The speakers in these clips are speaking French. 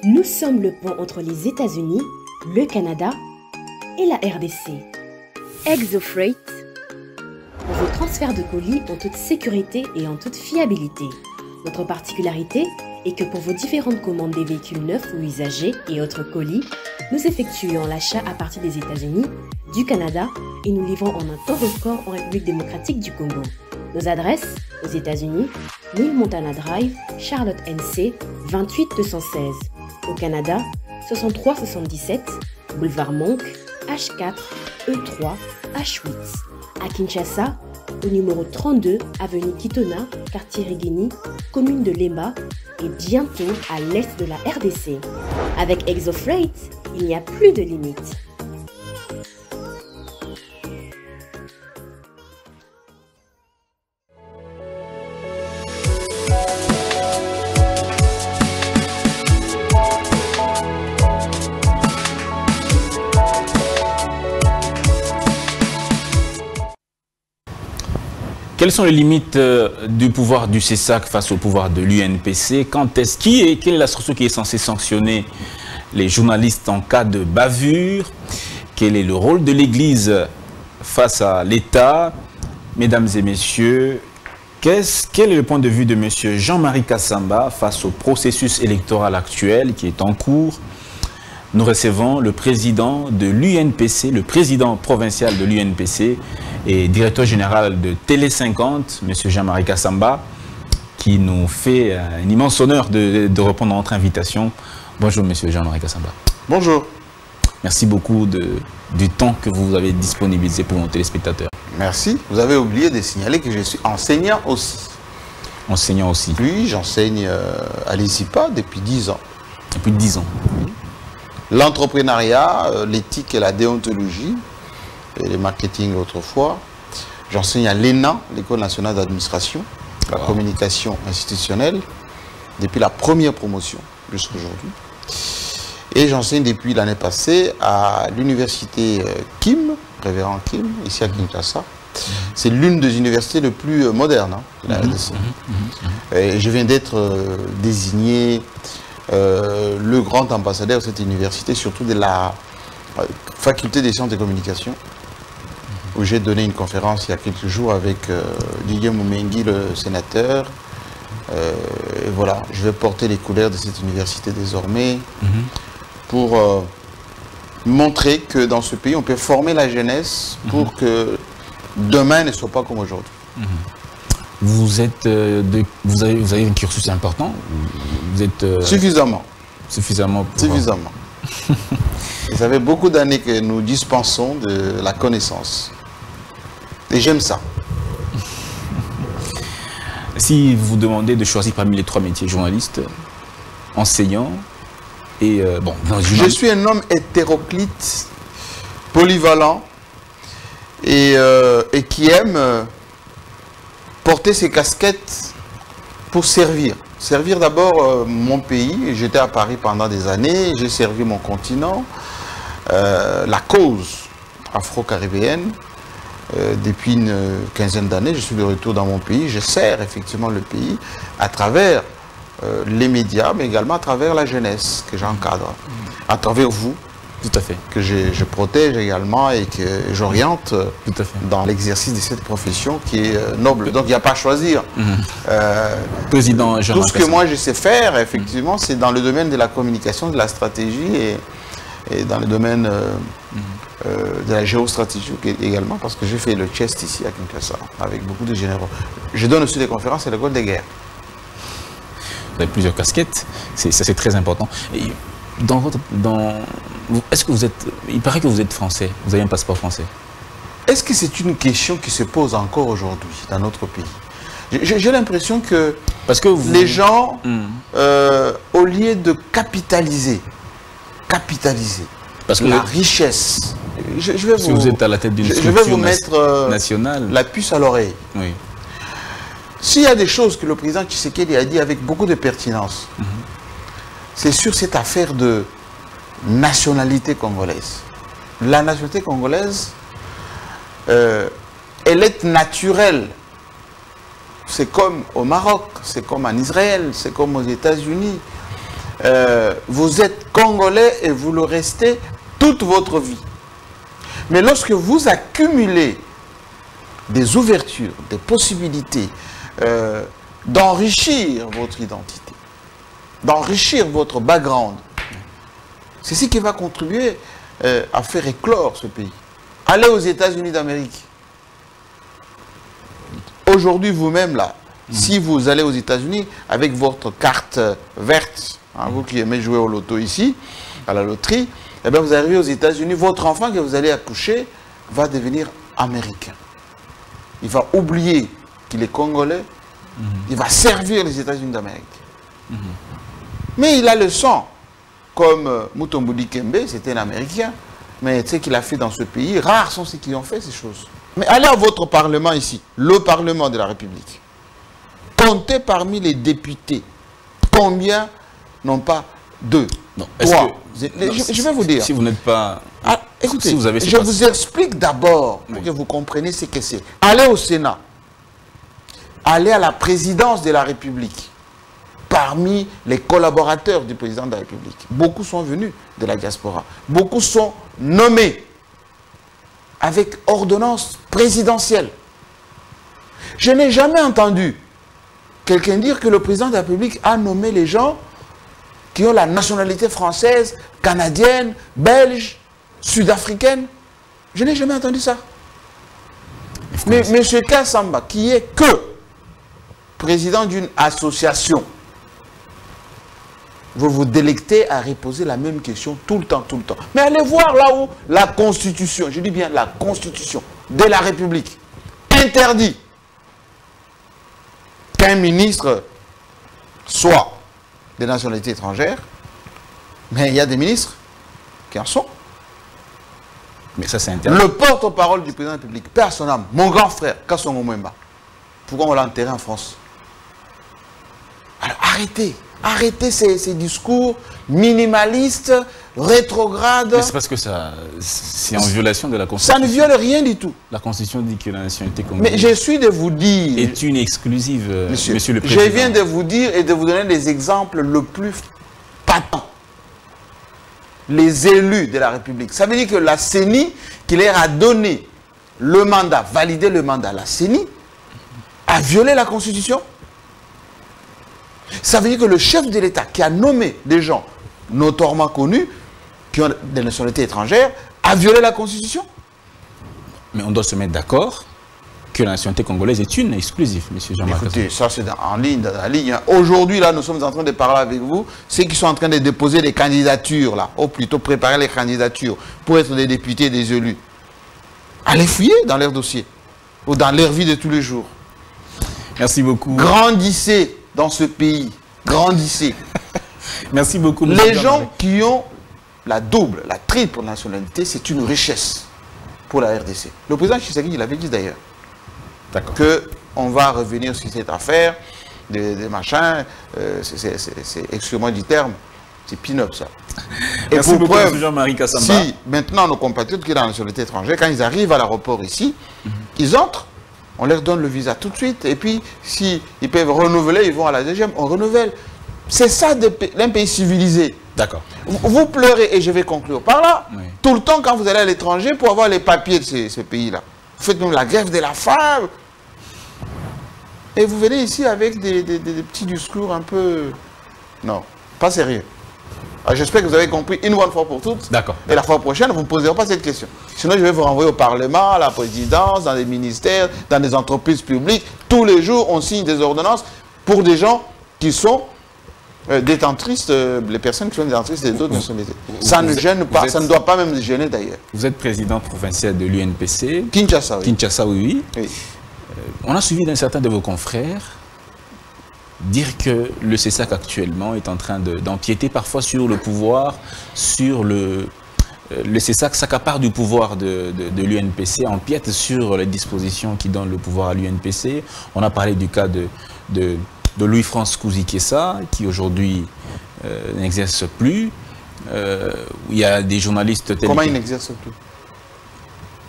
Nous sommes le pont entre les États-Unis, le Canada et la RDC. ExoFreight, pour vos transferts de colis en toute sécurité et en toute fiabilité. Notre particularité est que pour vos différentes commandes des véhicules neufs ou usagés et autres colis, nous effectuons l'achat à partir des États-Unis, du Canada et nous livrons en un temps record en République démocratique du Congo. Nos adresses, aux États-Unis, 1000 Montana Drive, Charlotte NC, 28216. Au Canada, 6377, Boulevard Monk, H4, E3, H8. À Kinshasa, au numéro 32, avenue Kitona, quartier Rigini, commune de Lemba et bientôt à l'est de la RDC. Avec ExoFreight, il n'y a plus de limites. Quelles sont les limites du pouvoir du CESAC face au pouvoir de l'UNPC? Quelle est la structure qui est censée sanctionner les journalistes en cas de bavure? Quel est le rôle de l'Église face à l'État? Mesdames et messieurs, quel est le point de vue de M. Jean-Marie Kassamba face au processus électoral actuel qui est en cours? Nous recevons le président de l'UNPC, le président provincial de l'UNPC et directeur général de Télé 50, M. Jean-Marie Kassamba, qui nous fait un immense honneur de répondre à notre invitation. Bonjour, M. Jean-Marie Kassamba. Bonjour. Merci beaucoup du temps que vous avez disponibilisé pour nos téléspectateurs. Merci. Vous avez oublié de signaler que je suis enseignant aussi. Enseignant aussi. Oui, j'enseigne à l'ISIPA depuis 10 ans. Depuis 10 ans. Oui. L'entrepreneuriat, l'éthique et la déontologie, et le marketing autrefois. J'enseigne à l'ENA, l'École nationale d'administration, la communication institutionnelle, depuis la première promotion jusqu'à aujourd'hui. Et j'enseigne depuis l'année passée à l'université Kim, révérend Kim, ici à Kinshasa. C'est l'une des universités les plus modernes de la RDC. Et je viens d'être désigné le grand ambassadeur de cette université, surtout de la faculté des sciences de communication, où j'ai donné une conférence il y a quelques jours avec Didier Moumengi, le sénateur. Et voilà, je vais porter les couleurs de cette université désormais pour montrer que dans ce pays, on peut former la jeunesse pour que demain ne soit pas comme aujourd'hui. Vous avez un cursus important. Vous êtes suffisamment. Suffisamment. Suffisamment. Et ça fait beaucoup d'années que nous dispensons de la connaissance. Et j'aime ça. Si vous demandez de choisir parmi les 3 métiers, journaliste, enseignant et bon, je suis un homme hétéroclite, polyvalent et qui aime porter ses casquettes pour servir. Servir d'abord mon pays. J'étais à Paris pendant des années, j'ai servi mon continent, la cause afro-caribéenne. Depuis une quinzaine d'années, je suis de retour dans mon pays. Je sers effectivement le pays à travers les médias, mais également à travers la jeunesse que j'encadre, à travers vous. Tout à fait. Que je protège également et que j'oriente dans l'exercice de cette profession qui est noble. Donc il n'y a pas à choisir. Président Jean-Marie tout ce que moi je sais faire, effectivement, c'est dans le domaine de la communication, de la stratégie et dans le domaine de la géostratégie également, parce que j'ai fait le chest ici à Kinshasa avec beaucoup de généraux. Je donne aussi des conférences à l'école des guerres. Vous avez plusieurs casquettes, c'est très important. Et est-ce que vous êtes... Il paraît que vous êtes français, vous avez un passeport français. Est-ce que c'est une question qui se pose encore aujourd'hui dans notre pays? J'ai l'impression que, les gens, au lieu de capitaliser parce que la richesse, je vais si vous êtes à la tête d'une structure je vais vous mettre nationale, la puce à l'oreille. Oui. S'il y a des choses que le président Tshisekedi a dit avec beaucoup de pertinence, c'est sur cette affaire de nationalité congolaise. La nationalité congolaise, elle est naturelle. C'est comme au Maroc, c'est comme en Israël, c'est comme aux États-Unis. vous êtes Congolais et vous le restez toute votre vie. Mais lorsque vous accumulez des ouvertures, des possibilités d'enrichir votre identité, d'enrichir votre background, c'est ce qui va contribuer à faire éclore ce pays. Allez aux États-Unis d'Amérique. Aujourd'hui, vous-même, là, si vous allez aux États-Unis avec votre carte verte, hein, vous qui aimez jouer au loto ici, à la loterie, eh bien, vous arrivez aux États-Unis, votre enfant que vous allez accoucher va devenir américain. Il va oublier qu'il est congolais, il va servir les États-Unis d'Amérique. Mais il a le sang, comme Mutombo Kembe, c'était un Américain, mais ce qu'il a fait dans ce pays, rares sont ceux qui ont fait ces choses. Mais allez à votre Parlement ici, le Parlement de la République. Comptez parmi les députés. Combien n'ont pas deux, trois. Je vais vous dire. Si vous n'êtes pas... Ah, écoutez, si vous avez je vous explique d'abord pour que vous compreniez ce que c'est. Allez au Sénat. Allez à la présidence de la République. Parmi les collaborateurs du président de la République. Beaucoup sont venus de la diaspora. Beaucoup sont nommés avec ordonnance présidentielle. Je n'ai jamais entendu quelqu'un dire que le président de la République a nommé les gens qui ont la nationalité française, canadienne, belge, sud-africaine. Je n'ai jamais entendu ça. Mais M. Kassamba, qui est que président d'une association, vous vous délectez à reposer la même question tout le temps. Mais allez voir là où la Constitution, je dis bien la Constitution de la République, interdit qu'un ministre soit de nationalité étrangère, mais il y a des ministres qui en sont. Mais ça, c'est interdit. Le porte-parole du président de la République, personnellement, mon grand frère, Kassongo Mwemba, pourquoi on l'a enterré en France? Alors arrêtez ces discours minimalistes, rétrogrades. Mais c'est parce que c'est en violation de la Constitution. Ça ne viole rien du tout. La Constitution dit que la nationalité congolaise Mais je suis de vous dire... est une exclusive, monsieur le Président. Je viens de vous dire et de vous donner des exemples le plus patents. Les élus de la République. Ça veut dire que la CENI, qui leur a donné le mandat, validé le mandat, la CENI, a violé la Constitution. Ça veut dire que le chef de l'État qui a nommé des gens notoirement connus, qui ont des nationalités étrangères, a violé la Constitution. Mais on doit se mettre d'accord que la nationalité congolaise est une exclusive, M. Jean-Marc. Écoutez, ça c'est en ligne, dans la ligne. Aujourd'hui, là, nous sommes en train de parler avec vous, ceux qui sont en train de déposer des candidatures, là, ou plutôt préparer les candidatures pour être des députés, des élus. Allez fouiller dans leur dossier, ou dans leur vie de tous les jours. Merci beaucoup. Grandissez dans ce pays. Grandissez. Merci beaucoup. Les gens qui ont la double, la triple nationalité, c'est une richesse pour la RDC. Le président Tshisekedi, il avait dit d'ailleurs qu'on va revenir sur cette affaire des machins. Excusez-moi du terme, c'est pin-up ça. Et merci pour beaucoup, preuve, Jean-Marie Kassamba. Si maintenant nos compatriotes qui ont la nationalité étrangère, quand ils arrivent à l'aéroport ici, ils entrent. On leur donne le visa tout de suite. Et puis, s'ils peuvent renouveler, ils vont à la deuxième, on renouvelle. C'est ça d'un pays civilisé. D'accord. Vous pleurez, et je vais conclure par là, oui. Tout le temps quand vous allez à l'étranger pour avoir les papiers de ces pays-là. Vous faites même la grève de la femme. Et vous venez ici avec des petits discours un peu... Non, pas sérieux. J'espère que vous avez compris une bonne fois pour toutes. D'accord. Et la fois prochaine, vous ne me poserez pas cette question. Sinon, je vais vous renvoyer au Parlement, à la présidence, dans les ministères, dans des entreprises publiques. Tous les jours, on signe des ordonnances pour des gens qui sont détentrices, les personnes qui sont détentrices des autres nationalités. Ça ne gêne pas, ça ne doit pas même gêner d'ailleurs. Vous êtes président provincial de l'UNPC. Kinshasa, oui. Kinshasa, oui. On a suivi d'un certain de vos confrères dire que le CESAC actuellement est en train d'empiéter parfois sur le pouvoir, sur le CESAC s'accapare du pouvoir de l'UNPC, empiète sur les dispositions qui donnent le pouvoir à l'UNPC. On a parlé du cas de Louis-France Kouzikessa, qui aujourd'hui n'exerce plus. Il y a des journalistes... Comment il n'exerce plus?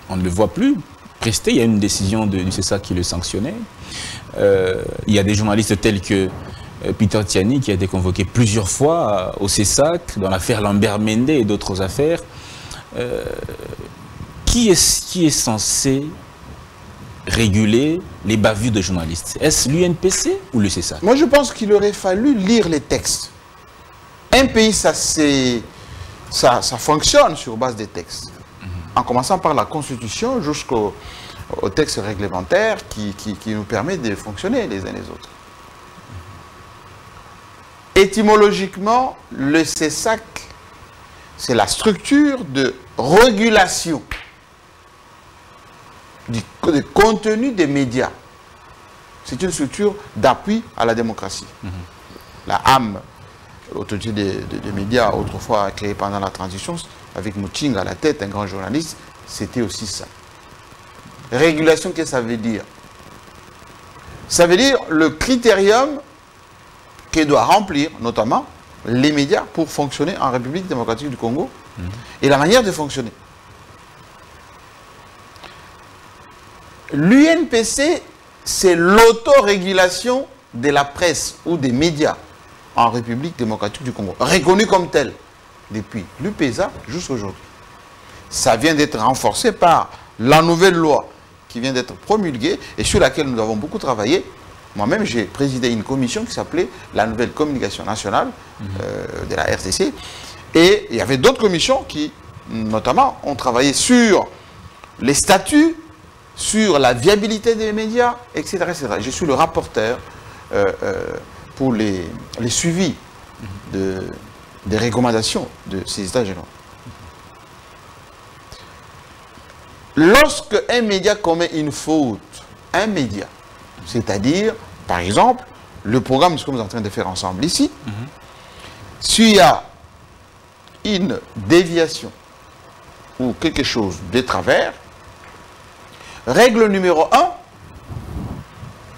On ne le voit plus. Presté, il y a une décision du CESAC qui le sanctionnait. Il y a des journalistes tels que Peter Tiani, qui a été convoqué plusieurs fois au CESAC, dans l'affaire Lambert Mende et d'autres affaires. Qui est censé réguler les bavures de journalistes? Est-ce l'UNPC ou le CESAC? Moi, je pense qu'il aurait fallu lire les textes. Un pays, ça fonctionne sur base des textes. En commençant par la Constitution jusqu'au texte réglementaire qui nous permet de fonctionner les uns les autres. Étymologiquement, le CESAC, c'est la structure de régulation du contenu des médias. C'est une structure d'appui à la démocratie. La âme, l'autorité des médias, autrefois créée pendant la transition, avec Muchinga à la tête, un grand journaliste, c'était aussi ça. Régulation, qu'est-ce que ça veut dire? Ça veut dire le critérium que doit remplir, notamment, les médias pour fonctionner en République démocratique du Congo et la manière de fonctionner. L'UNPC, c'est l'autorégulation de la presse ou des médias en République démocratique du Congo, reconnue comme telle depuis l'UPESA jusqu'à aujourd'hui. Ça vient d'être renforcé par la nouvelle loi qui vient d'être promulguée et sur laquelle nous avons beaucoup travaillé. Moi-même, j'ai présidé une commission qui s'appelait la nouvelle communication nationale de la RDC. Et il y avait d'autres commissions qui, notamment, ont travaillé sur les statuts, sur la viabilité des médias, etc. etc. Je suis le rapporteur pour les suivis des recommandations de ces états généraux. Lorsque un média commet une faute, un média, c'est-à-dire, par exemple, le programme, ce que nous sommes en train de faire ensemble ici, s'il y a une déviation ou quelque chose de travers, règle numéro 1,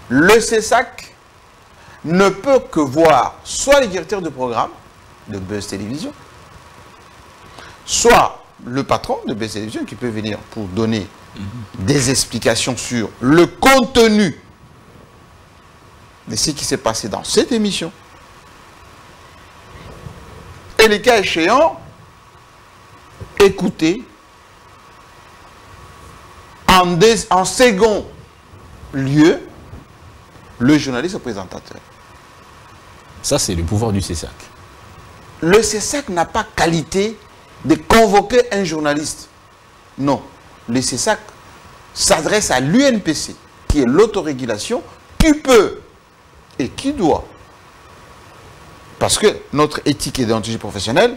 le CESAC ne peut que voir soit les directeurs de programme de Buzz Télévision, soit le patron de Buzz Télévision qui peut venir pour donner des explications sur le contenu de ce qui s'est passé dans cette émission. Et les cas échéants, écouter en second lieu le journaliste présentateur. Ça, c'est le pouvoir du CESAC. Le CESAC n'a pas qualité de convoquer un journaliste. Non. Le CESAC s'adresse à l'UNPC, qui est l'autorégulation, qui peut et qui doit. Parce que notre éthique et déontologie professionnelle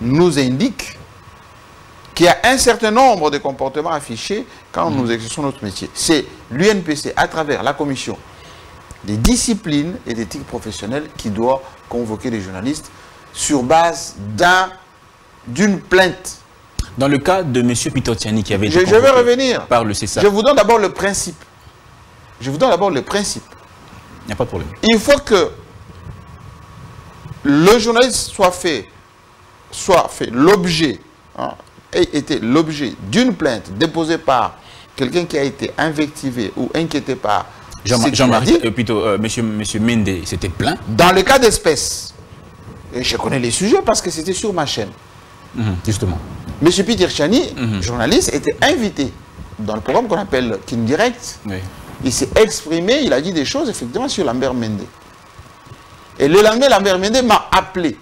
nous indique qu'il y a un certain nombre de comportements affichés quand nous exerçons notre métier. C'est l'UNPC, à travers la commission des disciplines et d'éthique professionnelle, qui doit convoquer les journalistes sur base d'une plainte. Dans le cas de M. Peter Tiani qui avait été je vais revenir par le CESAC. Je vous donne d'abord le principe. Je vous donne d'abord le principe. Il n'y a pas de problème. Il faut que le journaliste soit fait l'objet, ait été l'objet d'une plainte déposée par quelqu'un qui a été invectivé ou inquiété par Jean-Marie, plutôt monsieur Mende s'était plaint. Dans le cas d'espèce, et je connais les sujets parce que c'était sur ma chaîne. Justement. Monsieur Peter Tiani, journaliste, était invité dans le programme qu'on appelle King Direct. Oui. Il s'est exprimé, il a dit des choses effectivement sur Lambert Mende. Et le lendemain, Lambert Mende m'a appelé,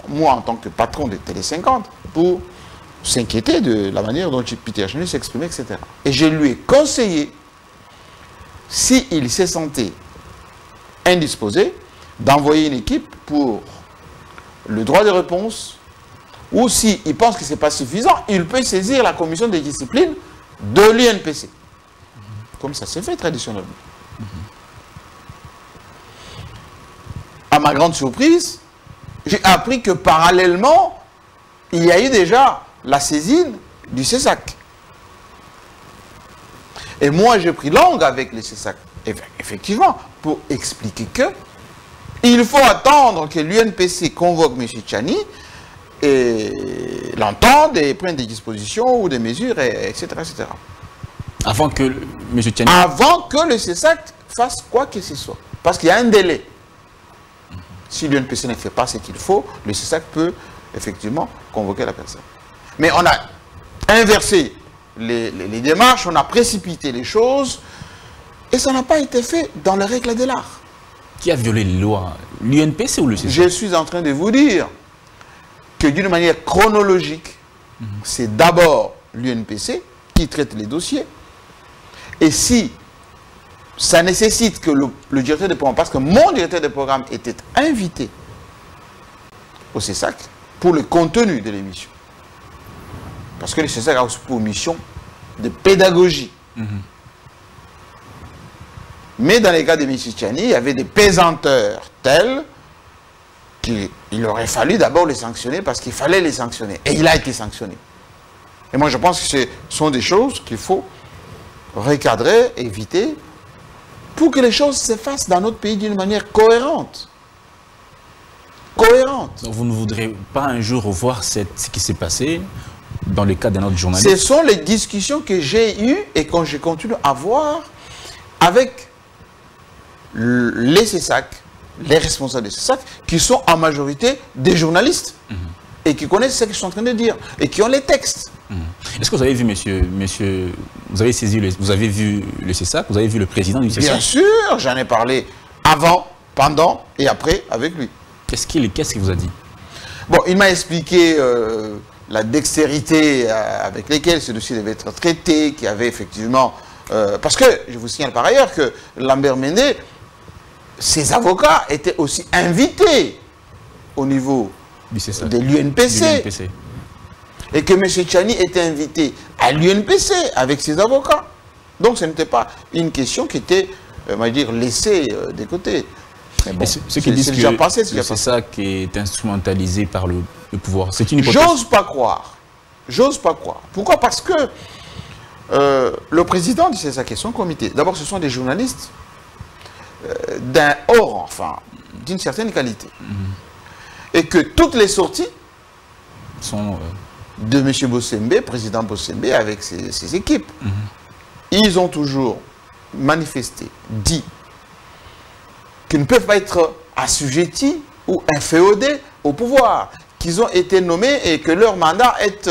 moi en tant que patron de Télé 50, pour s'inquiéter de la manière dont Peter Tiani s'exprimait, etc. Et je lui ai conseillé, s'il s'est senti indisposé, d'envoyer une équipe pour le droit de réponse, ou s'il pense que ce n'est pas suffisant, il peut saisir la commission des disciplines de l'UNPC. Comme ça s'est fait traditionnellement. À ma grande surprise, j'ai appris que parallèlement, il y a eu déjà la saisine du CESAC. Et moi, j'ai pris langue avec le CESAC, effectivement, pour expliquer que il faut attendre que l'UNPC convoque M. Tiani et l'entende et prenne des dispositions ou des mesures, etc., etc. Avant que M. Tiani... Avant que le CESAC fasse quoi que ce soit. parce qu'il y a un délai. Si l'UNPC ne fait pas ce qu'il faut, le CESAC peut effectivement convoquer la personne. Mais on a inversé les démarches, on a précipité les choses, et ça n'a pas été fait dans les règles de l'art. Qui a violé les lois? L'UNPC ou le CESAC? Je suis en train de vous dire que d'une manière chronologique, c'est d'abord l'UNPC qui traite les dossiers. Et si ça nécessite que le directeur de programme, parce que mon directeur de programme était invité au CESAC pour le contenu de l'émission. Parce que le CESAC a aussi pour mission de pédagogie. Mais dans les cas de M. Tchani, il y avait des pesanteurs tels qu'il aurait fallu d'abord les sanctionner parce qu'il fallait les sanctionner. Et il a été sanctionné. Et moi, je pense que ce sont des choses qu'il faut recadrer, éviter, pour que les choses se fassent dans notre pays d'une manière cohérente. Cohérente. Donc vous ne voudrez pas un jour revoir ce qui s'est passé dans le cas d'un autre journaliste? Ce sont les discussions que j'ai eues et que je continue à avoir avec les CESAC, les responsables des CESAC, qui sont en majorité des journalistes et qui connaissent ce qu'ils sont en train de dire et qui ont les textes. Est-ce que vous avez vu, monsieur, vous avez saisi, vous avez vu le CESAC, vous avez vu le président du CESAC? Bien sûr, j'en ai parlé avant, pendant et après avec lui. Qu'est-ce qu'il vous a dit? Bon, il m'a expliqué la dextérité avec laquelle ce dossier devait être traité, qu'il y avait effectivement... parce que, je vous signale par ailleurs que Lambert Mende, ses avocats étaient aussi invités au niveau de l'UNPC. Et que M. Tchani était invité à l'UNPC avec ses avocats. Donc ce n'était pas une question qui était, on va dire, laissée de côté. Mais bon, ce qui disent déjà que passé, c'est ça qui est instrumentalisé par le pouvoir. C'est une hypothèse. J'ose pas croire. J'ose pas croire. Pourquoi? Parce que le président du CESAC et son comité, d'abord ce sont des journalistes d'un haut rang, enfin, d'une certaine qualité. Et que toutes les sorties sont... de M. Bossembe, président Bossembe, avec ses équipes, ils ont toujours manifesté, dit qu'ils ne peuvent pas être assujettis ou inféodés au pouvoir, qu'ils ont été nommés et que leur mandat est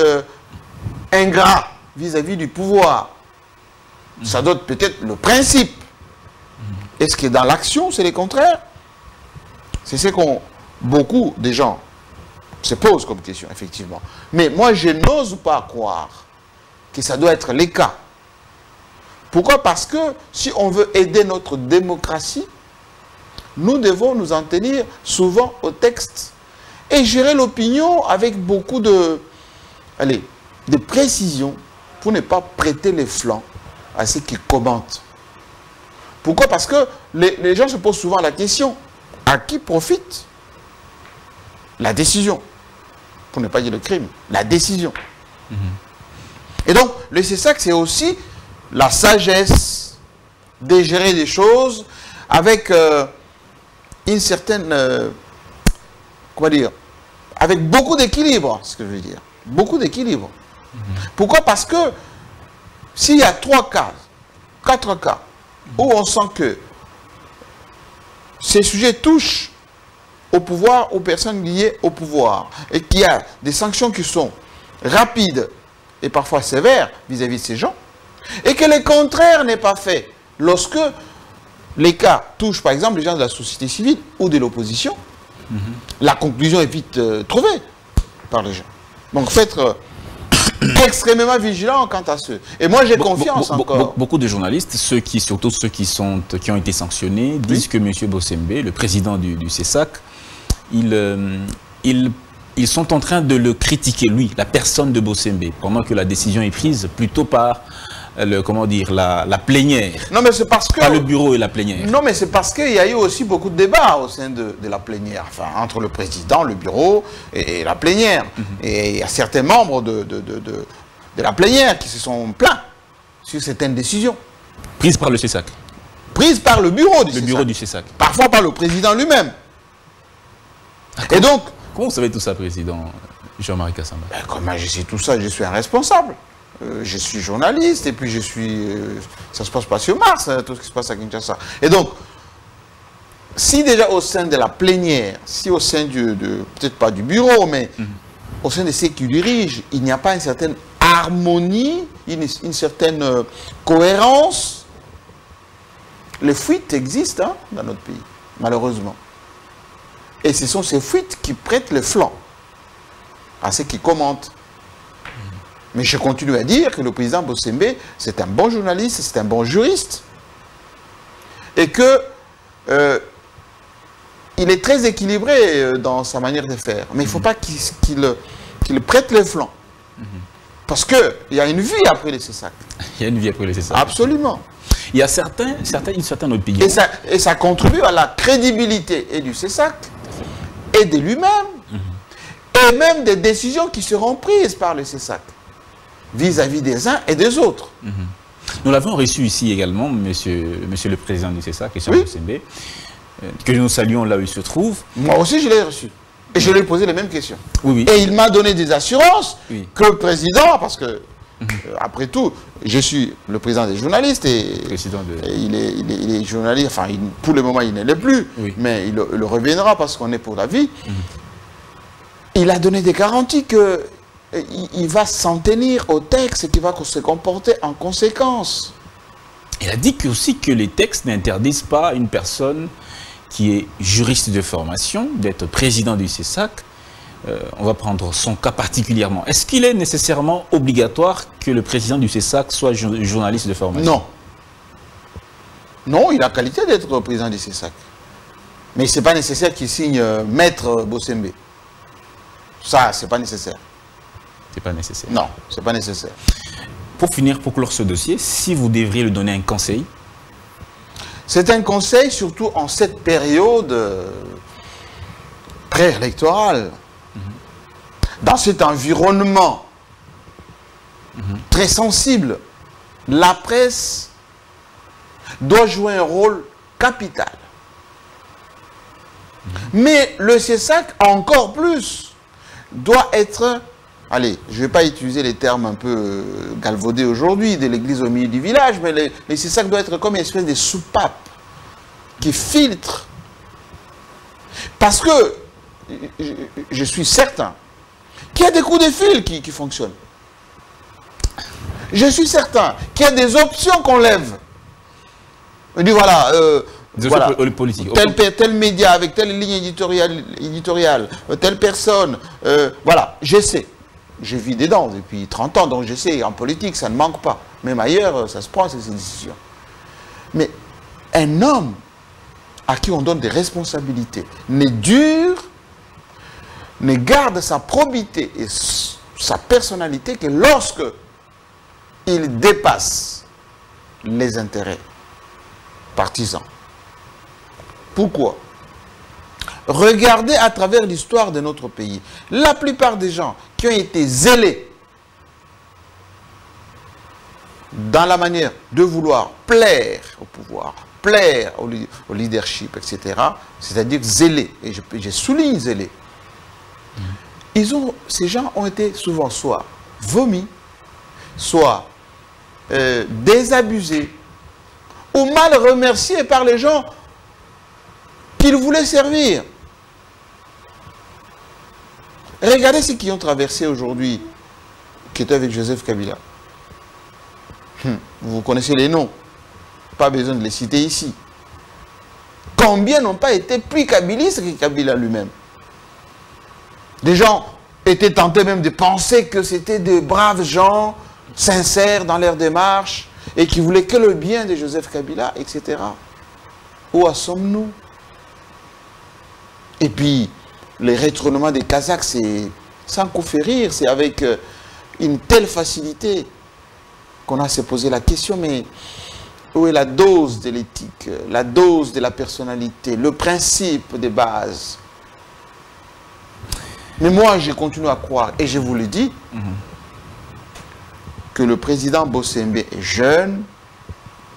ingrat vis-à-vis du pouvoir. Ça doit être peut-être le principe. Est-ce que dans l'action, c'est le contraire? C'est ce qu'on beaucoup de gens se posent comme question, effectivement. Mais moi, je n'ose pas croire que ça doit être le cas. Pourquoi? Parce que si on veut aider notre démocratie, nous devons nous en tenir souvent au texte et gérer l'opinion avec beaucoup de précision pour ne pas prêter les flancs à ceux qui commentent. Pourquoi? Parce que les gens se posent souvent la question, à qui profite la décision? Pour ne pas dire le crime, la décision. Et donc, le CESAC, c'est aussi la sagesse de gérer des choses avec une certaine, comment dire, avec beaucoup d'équilibre, ce que je veux dire. Beaucoup d'équilibre. Pourquoi? Parce que s'il y a 3 cas, 4 cas, où on sent que ces sujets touchent au pouvoir, aux personnes liées au pouvoir, et qu'il y a des sanctions qui sont rapides et parfois sévères vis-à-vis de ces gens, et que le contraire n'est pas fait lorsque les cas touchent par exemple les gens de la société civile ou de l'opposition, la conclusion est vite trouvée par les gens. Donc faut être extrêmement vigilant quant à ceux. Et moi j'ai confiance encore. Beaucoup de journalistes, surtout ceux qui ont été sanctionnés, disent que M. Bossembe, le président du CESAC, ils sont en train de le critiquer, lui, la personne de Bossembe, pendant que la décision est prise plutôt par la plénière. Non, mais c'est parce que... Pas le bureau et la plénière. Non, mais c'est parce qu'il y a eu aussi beaucoup de débats au sein de la plénière, enfin, entre le président, le bureau et la plénière. Et il y a certains membres de la plénière qui se sont plaints sur certaines décisions. Prises par le CESAC. Prises par le bureau du CESAC. Le bureau du CESAC. Parfois par le président lui-même. Et donc... Comment vous savez tout ça, président Jean-Marie Kassamba? Ben, comment je sais tout ça? Je suis un responsable. Je suis journaliste et puis je suis... ça se passe pas sur Mars, tout ce qui se passe à Kinshasa. Et donc, si déjà au sein de la plénière, si au sein peut-être pas du bureau, mais au sein de ceux qui dirigent, il n'y a pas une certaine harmonie, une certaine cohérence, les fuites existent hein, dans notre pays, malheureusement. Et ce sont ces fuites qui prêtent le flanc à ceux qui commentent. Mais je continue à dire que le président Bossembe, c'est un bon journaliste, c'est un bon juriste. Et que il est très équilibré dans sa manière de faire. Mais il ne faut pas qu'il prête le flanc. Parce qu'il y a une vie après les CESAC. Il y a une vie après les CESAC. Absolument. Il y a une certaine opinion. Et ça contribue à la crédibilité et du CESAC, et de lui-même, et même des décisions qui seront prises par le CESAC, vis-à-vis des uns et des autres. Nous l'avons reçu ici également, monsieur le président du CESAC, Christian Bossembe, que nous saluons là où il se trouve. Moi aussi, je l'ai reçu. Et je lui ai posé les mêmes questions. Oui. Et il m'a donné des assurances que le président, parce que, après tout, je suis le président des journalistes et il est journaliste, enfin, pour le moment, il ne l'est plus, mais il reviendra parce qu'on est pour la vie. Il a donné des garanties qu'il va s'en tenir au texte et qu'il va se comporter en conséquence. Il a dit aussi que les textes n'interdisent pas à une personne qui est juriste de formation d'être président du CESAC. On va prendre son cas particulièrement. Est-ce qu'il est nécessairement obligatoire que le président du CESAC soit journaliste de formation? Non. Non, il a qualité d'être président du CESAC. Mais ce n'est pas nécessaire qu'il signe maître Bossembe. Ça, ce n'est pas nécessaire. C'est pas nécessaire. Non, ce n'est pas nécessaire. Pour finir, pour clore ce dossier, si vous devriez lui donner un conseil? C'est un conseil, surtout en cette période préélectorale. Dans cet environnement très sensible, la presse doit jouer un rôle capital. Mais le CESAC, encore plus, doit être... Allez, je ne vais pas utiliser les termes un peu galvaudés aujourd'hui, de l'église au milieu du village, mais le CESAC doit être comme une espèce de soupape qui filtre. Parce que je suis certain qu'il y a des coups de fil qui fonctionnent. Je suis certain qu'il y a des options qu'on lève. On dit voilà, voilà, tel média avec telle ligne éditoriale, telle personne, voilà, je sais. Je vis dedans depuis 30 ans, donc je sais, en politique, ça ne manque pas. Même ailleurs, ça se prend, ces décisions. Mais un homme à qui on donne des responsabilités n'est dur, ne garde sa probité et sa personnalité que lorsque il dépasse les intérêts partisans. Pourquoi? Regardez à travers l'histoire de notre pays. La plupart des gens qui ont été zélés dans la manière de vouloir plaire au pouvoir, plaire au leadership, etc., c'est-à-dire zélés, et je souligne zélés, ces gens ont été souvent soit vomis, soit désabusés, ou mal remerciés par les gens qu'ils voulaient servir. Regardez ceux qui ont traversé aujourd'hui, qui étaient avec Joseph Kabila. Vous connaissez les noms, pas besoin de les citer ici. Combien n'ont pas été plus kabylistes que Kabila lui-même? Des gens étaient tentés même de penser que c'était de braves gens, sincères dans leur démarche, et qui voulaient que le bien de Joseph Kabila, etc. Où en sommes-nous? Et puis, les retournements des Kazakhs, c'est sans coup faire rire, c'est avec une telle facilité qu'on a se posé la question, mais où est la dose de l'éthique, la dose de la personnalité, le principe de base? Mais moi, je continue à croire, et je vous le dis, que le président Bossembe est jeune,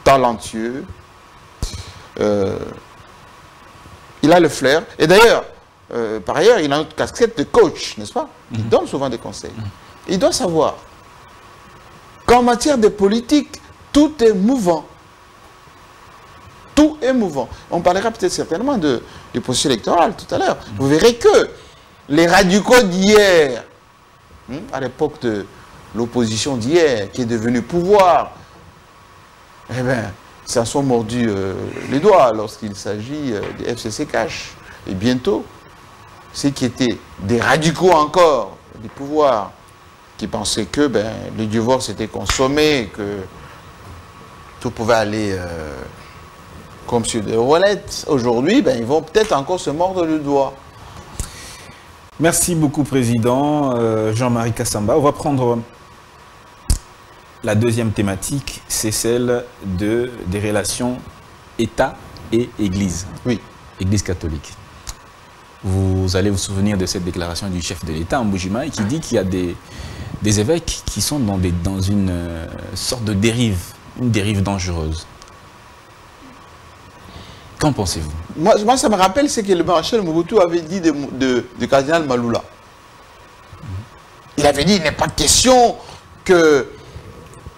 talentueux, il a le flair, et d'ailleurs, par ailleurs, il a une casquette de coach, n'est-ce pas? Il donne souvent des conseils. Il doit savoir qu'en matière de politique, tout est mouvant. tout est mouvant. On parlera peut-être certainement du processus électoral tout à l'heure. Vous verrez que les radicaux d'hier, à l'époque de l'opposition d'hier, qui est devenue pouvoir, eh bien, ça sont mordus les doigts lorsqu'il s'agit des FCC Cash. Et bientôt, ceux qui étaient des radicaux encore, des pouvoirs, qui pensaient que le divorce était consommé, que tout pouvait aller comme sur des roulettes, aujourd'hui, ils vont peut-être encore se mordre le doigt. Merci beaucoup, Président Jean-Marie Kassamba. On va prendre la deuxième thématique, c'est celle des relations État et Église. Oui. Église catholique. Vous allez vous souvenir de cette déclaration du chef de l'État, Mbujimayi, qui dit qu'il y a des évêques qui sont dans une sorte de dérive, une dérive dangereuse. Qu'en pensez-vous? Moi, ça me rappelle ce que le maréchal Mobutu avait dit du cardinal Malula. Il avait dit, il n'est pas question que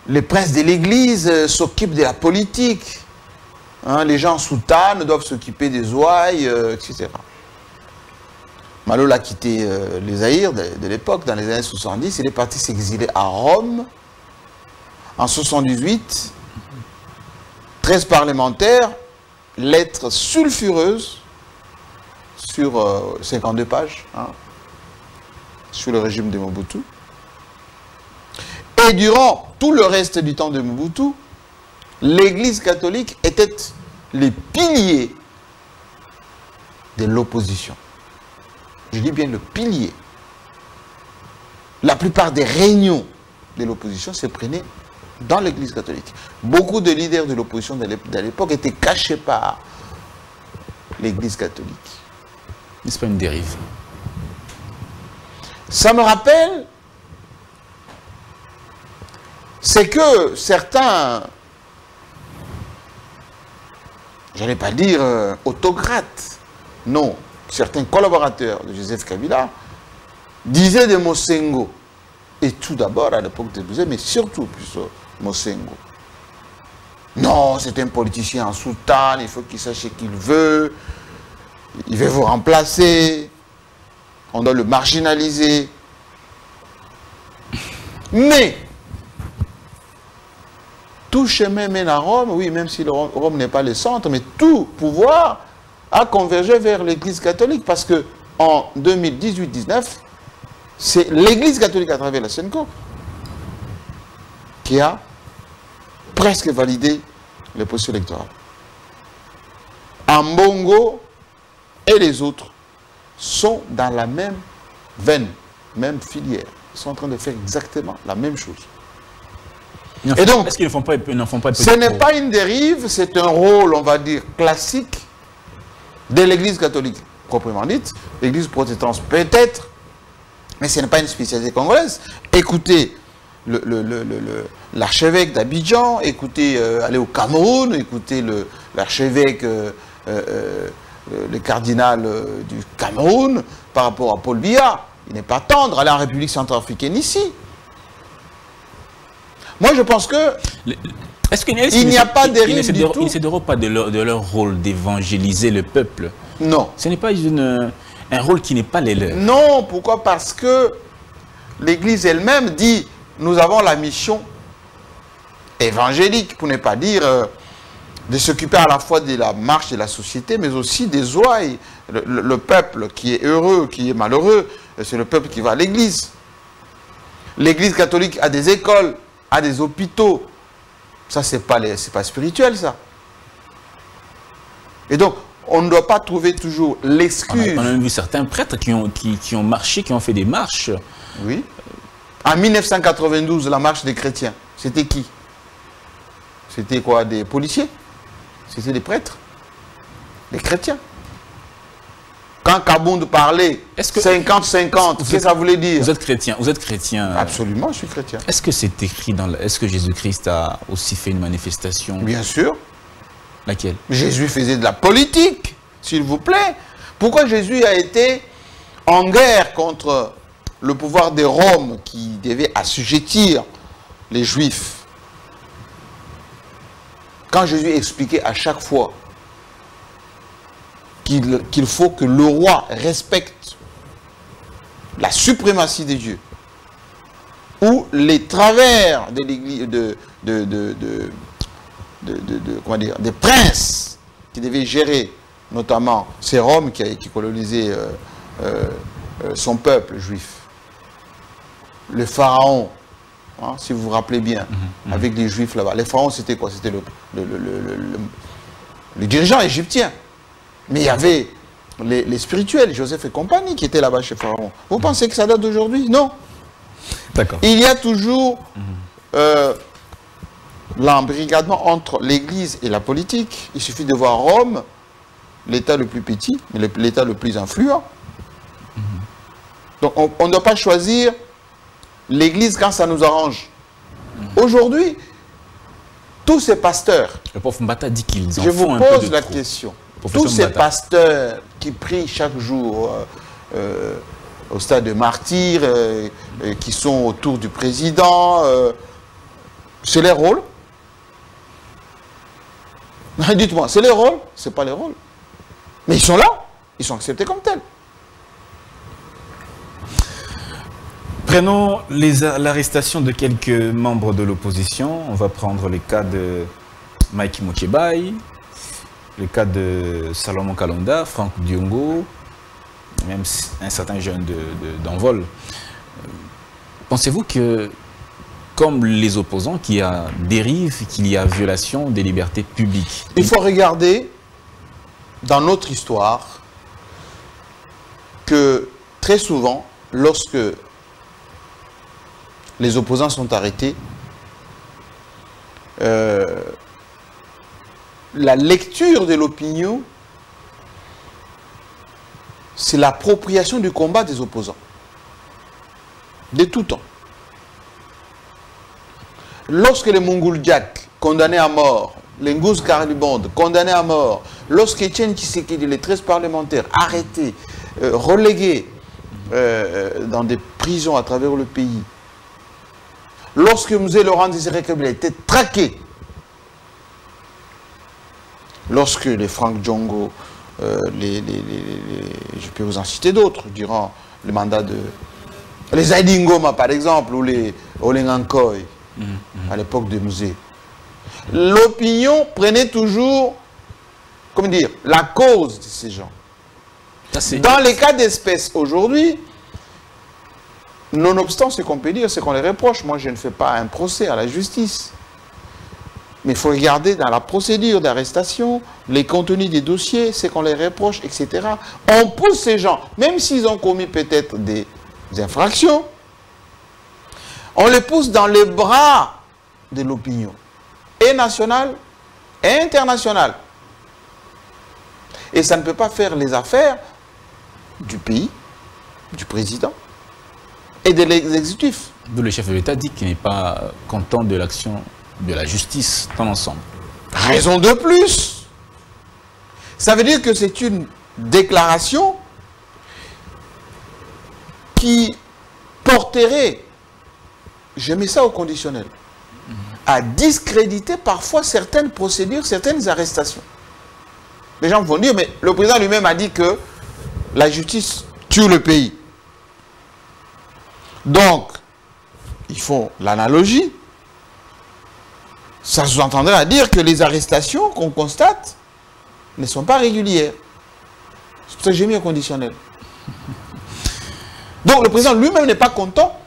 les princes de l'Église s'occupent de la politique. Les gens soutanes doivent s'occuper des ouailles, etc. Malula a quitté les Zaïre de l'époque, dans les années 70. Il est parti s'exiler à Rome. En 78, 13 parlementaires, lettres sulfureuses sur 52 pages, sur le régime de Mobutu. Et durant tout le reste du temps de Mobutu, l'Église catholique était les piliers de l'opposition. Je dis bien le pilier. La plupart des réunions de l'opposition se prenaient dans l'Église catholique. Beaucoup de leaders de l'opposition de l'époque étaient cachés par l'Église catholique. N'est-ce pas une dérive? Ça me rappelle, c'est que certains, je n'allais pas dire autocrates, non, certains collaborateurs de Joseph Kabila disaient de Mosengo, et tout d'abord à l'époque de Bouzé, mais surtout plus Mosengo. Non, c'est un politicien en soutane, il faut qu'il sache ce qu'il veut, il veut vous remplacer, on doit le marginaliser. Mais, tout chemin mène à Rome, oui, même si Rome n'est pas le centre, mais tout pouvoir a convergé vers l'Église catholique, parce que en 2018-19, c'est l'Église catholique à travers la Senko qui a presque validé le processus électoral. Ambongo et les autres sont dans la même veine, même filière. Ils sont en train de faire exactement la même chose. Et donc, est-ce qu'ils ne font pas ce n'est pas une dérive, c'est un rôle, on va dire, classique de l'Église catholique, proprement dite. L'Église protestante peut-être, mais ce n'est pas une spécialité congolaise. Écoutez l'archevêque d'Abidjan, écoutez, allez au Cameroun, écoutez l'archevêque, le cardinal du Cameroun, par rapport à Paul Biya. Il n'est pas tendre, aller en République centrafricaine ici. Moi, je pense que il n'y a pas de dérive du tout. Ils ne se dérogent pas de leur rôle d'évangéliser le peuple. Non. Ce n'est pas un rôle qui n'est pas les leurs. Non, pourquoi? Parce que l'Église elle-même dit, nous avons la mission évangélique, pour ne pas dire de s'occuper à la fois de la marche de la société, mais aussi des ouailles. Le peuple qui est heureux, qui est malheureux, c'est le peuple qui va à l'Église. L'Église catholique a des écoles, a des hôpitaux. Ça, c'est pas spirituel, ça. Et donc, on ne doit pas trouver toujours l'excuse. On a même vu certains prêtres qui ont marché, qui ont fait des marches. Oui. En 1992, la marche des chrétiens, c'était qui? C'était quoi? Des policiers? C'était des prêtres? Des chrétiens? Quand Kabound parlait 50-50, qu'est-ce que ça voulait dire? Vous êtes chrétien, vous êtes chrétien. Absolument, je suis chrétien. Est-ce que c'est écrit dans est-ce que Jésus-Christ a aussi fait une manifestation? Bien sûr. Laquelle? Jésus faisait de la politique, s'il vous plaît. Pourquoi Jésus a été en guerre contre le pouvoir de Rome qui devait assujettir les Juifs? Quand Jésus expliquait à chaque fois qu'il faut que le roi respecte la suprématie de Dieu, ou les travers de l'église, comment dire, des princes qui devaient gérer, notamment ces Roms qui colonisaient son peuple juif. Le pharaon, hein, si vous vous rappelez bien, avec les juifs là-bas. Les pharaons, c'était quoi? C'était le dirigeant égyptien. Mais il y avait les spirituels, Joseph et compagnie, qui étaient là-bas chez Pharaon. Vous pensez que ça date d'aujourd'hui? Non. D'accord. Il y a toujours l'embrigadement entre l'Église et la politique. Il suffit de voir Rome, l'État le plus petit, mais l'État le plus influent. Donc on ne doit pas choisir l'Église quand ça nous arrange. Aujourd'hui, tous ces pasteurs, le prof Mbata dit qu'ils en je vous font un peu pose de la trop. question, Professeur tous ces Mbata. pasteurs qui prient chaque jour au stade de martyrs, qui sont autour du président, c'est leur rôle? Dites-moi, c'est leur rôle? C'est pas leur rôle. Mais ils sont là, ils sont acceptés comme tels. Prenons l'arrestation de quelques membres de l'opposition. On va prendre le cas de Mike Mochebai, le cas de Salomon Kalonda, Franck Diongo, même un certain jeune d'Envol. Pensez-vous que, comme les opposants, qu'il y a dérive, qu'il y a violation des libertés publiques? Il faut regarder dans notre histoire que très souvent, lorsque les opposants sont arrêtés, la lecture de l'opinion, c'est l'appropriation du combat des opposants. De tout temps. Lorsque les Mongoul-Diak, condamnés à mort, les Nguz Karalibond, condamnés à mort, lorsque Etienne Tshisekedi, les 13 parlementaires, arrêtés, relégués dans des prisons à travers le pays, lorsque M. Laurent Désiré Kabila était traqué, lorsque les Franck Diongo, je peux vous en citer d'autres, durant le mandat de... Les Zaidi Ngoma, par exemple, ou les Olengankoy, à l'époque de Musée. L'opinion prenait toujours, comment dire, la cause de ces gens. Dans les cas d'espèce aujourd'hui, nonobstant ce qu'on peut dire, c'est qu'on les reproche. Moi, je ne fais pas un procès à la justice. Mais il faut regarder dans la procédure d'arrestation, les contenus des dossiers, ce qu'on les reproche, etc. On pousse ces gens, même s'ils ont commis peut-être des infractions, on les pousse dans les bras de l'opinion, et nationale, et internationale. Et ça ne peut pas faire les affaires du pays, du président, et de l'exécutif. D'où le chef de l'État dit qu'il n'est pas content de l'action de la justice dans l'ensemble. Raison de plus. Ça veut dire que c'est une déclaration qui porterait, je mets ça au conditionnel, à discréditer parfois certaines procédures, certaines arrestations. Les gens vont dire, mais le président lui-même a dit que la justice tue le pays. Donc, ils font l'analogie. Ça sous-entendrait à dire que les arrestations qu'on constate ne sont pas régulières. C'est pour ça que j'ai mis au conditionnel. Donc le président lui-même n'est pas content